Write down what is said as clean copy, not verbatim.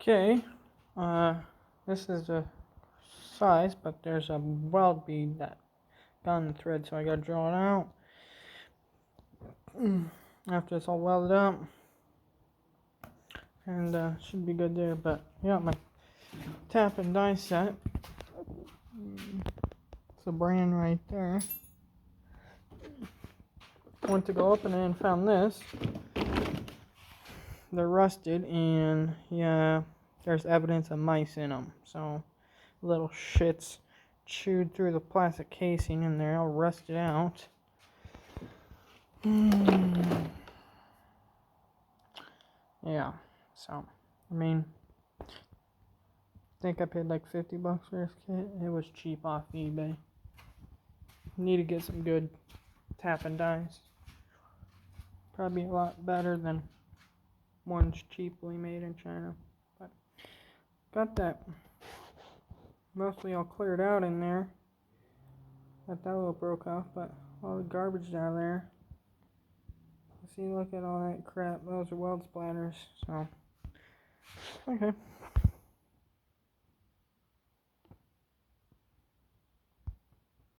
Okay, this is the size, but there's a weld bead that got in the thread, so I gotta draw it out. After it's all welded up, and should be good there. But yeah, my tap and die set. It's a brand right there. Went to go open it and found this. They're rusted, and yeah, there's evidence of mice in them. So little shits chewed through the plastic casing, and they're all rusted out. Yeah, so I mean, I think I paid like $50 for this kit. It was cheap off eBay. Need to get some good tap and dies. Probably a lot better than ones cheaply made in China. But got that mostly all cleared out in there. Got that little broke off, but all the garbage down there. See, look at all that crap. Those are weld splatters. So, okay.